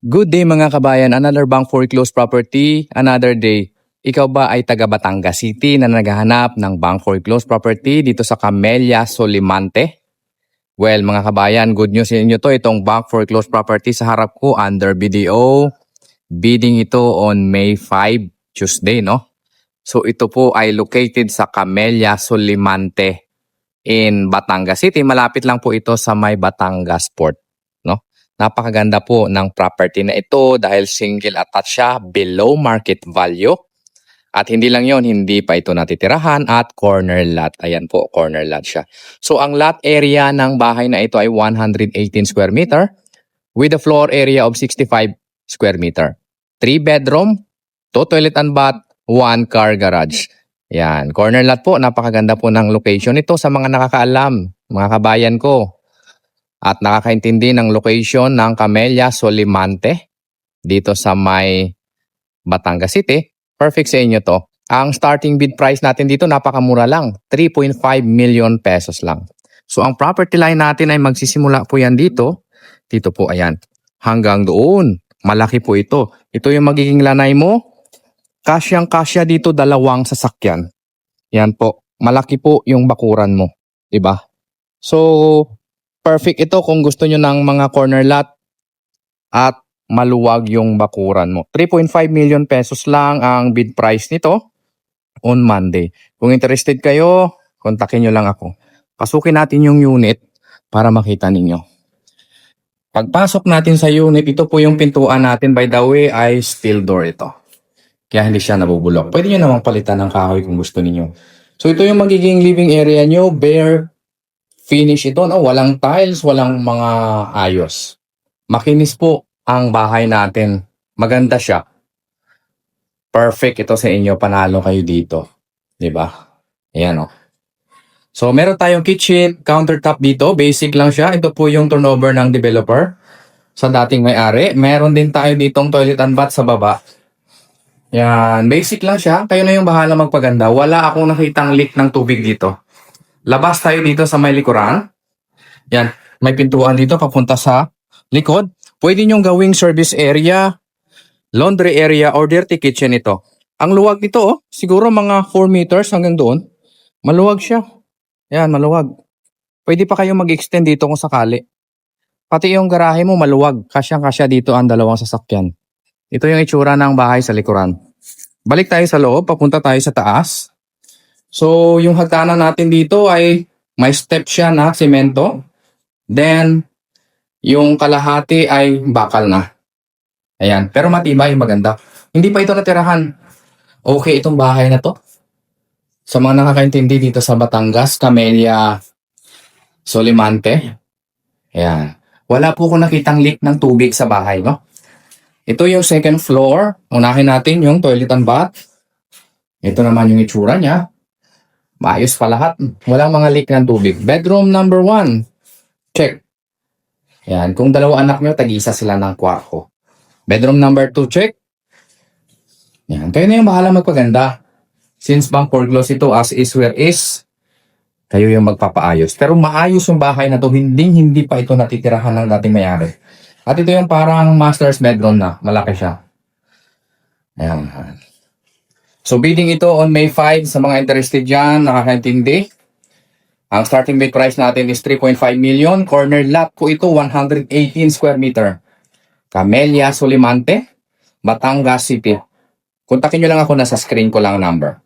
Good day mga kabayan, another bank foreclosed property, another day. Ikaw ba ay taga Batangas City na naghahanap ng bank foreclosed property dito sa Camellia Solimante? Well mga kabayan, good news sa inyo to. Itong bank foreclosed property sa harap ko under BDO. Bidding ito on May 5, Tuesday, no? So ito po ay located sa Camellia Solimante in Batangas City. Malapit lang po ito sa may Batangas Port, no? Napakaganda po ng property na ito dahil single attached siya, below market value. At hindi lang yon, hindi pa ito natitirahan at corner lot. Ayan po, corner lot siya. So ang lot area ng bahay na ito ay 118 square meter with a floor area of 65 square meter. 3 bedroom, 2 toilet and bath, 1 car garage. Yan, corner lot po, napakaganda po ng location ito sa mga nakakaalam, mga kabayan ko. At nakakaintindi ng location ng Camellia Solimante dito sa may Batangas City. Perfect sa inyo to. Ang starting bid price natin dito napakamura lang. 3.5 million pesos lang. So ang property line natin ay magsisimula po yan dito. Dito po ayan. Hanggang doon. Malaki po ito. Ito yung magiging lanay mo. Kasyang-kasya dito 2 sasakyan. Yan po. Malaki po yung bakuran mo. Diba? So perfect ito kung gusto nyo ng mga corner lot at maluwag yung bakuran mo. 3.5 million pesos lang ang bid price nito on Monday. Kung interested kayo, kontakin nyo lang ako. Pasukin natin yung unit para makita ninyo. Pagpasok natin sa unit, ito po yung pintuan natin. By the way, ay steel door ito. Kaya hindi siya nabubulok. Pwede nyo namang palitan ng kahoy kung gusto ninyo. So ito yung magiging living area nyo. Bare finish ito, no? Walang tiles, walang mga ayos. Makinis po ang bahay natin. Maganda siya. Perfect ito sa inyo. Panalo kayo dito. Diba? Ayan, oh. So, meron tayong kitchen, countertop dito. Basic lang siya. Ito po yung turnover ng developer sa dating may-ari. Meron din tayo ditong toilet and bath sa baba. Yan. Basic lang siya. Kayo na yung bahala magpaganda. Wala akong nakitang leak ng tubig dito. Labas tayo dito sa may likuran. Yan. May pintuan dito papunta sa likod. Pwede nyong gawing service area, laundry area, or dirty kitchen ito. Ang luwag nito, oh, siguro mga 4 meters hanggang doon. Maluwag siya. Yan, maluwag. Pwede pa kayong mag-extend dito kung sakali. Pati yung garahe mo maluwag. Kasyang-kasya dito ang 2 sasakyan. Ito yung itsura ng bahay sa likuran. Balik tayo sa loob, papunta tayo sa taas. So, yung hagdanan natin dito ay may step siya na semento. Then, yung kalahati ay bakal na. Ayan. Pero matibay, maganda. Hindi pa ito natirahan. Okay itong bahay na to. Sa mga nakakaintindi dito sa Batangas, Camellia Solimante. Ayan. Wala po ko nakitang leak ng tubig sa bahay, no? Ito yung second floor. Unahin natin yung toilet and bath. Ito naman yung itsura niya. Maayos pa lahat. Walang mga leak ng tubig. Bedroom number 1. Check. Yan. Kung 2 anak nyo, tag-isa sila ng kwarto. Bedroom number 2. Check. Yan. Kayo na yung bahala magpaganda. Since bank foreclosed ito, as is where is, kayo yung magpapaayos. Pero maayos yung bahay na to. Hindi pa ito natitirahan ng dating may-ari. At ito yung parang master's bedroom na. Malaki siya. Ayan. So bidding ito on May 5 sa mga interested dyan, nakakaintindi. Ang starting bid price natin is 3.5 million. Corner lot po ito, 118 square meter. Camellia Solimante, Batangas City. Kontakin nyo lang ako, nasa screen ko lang number.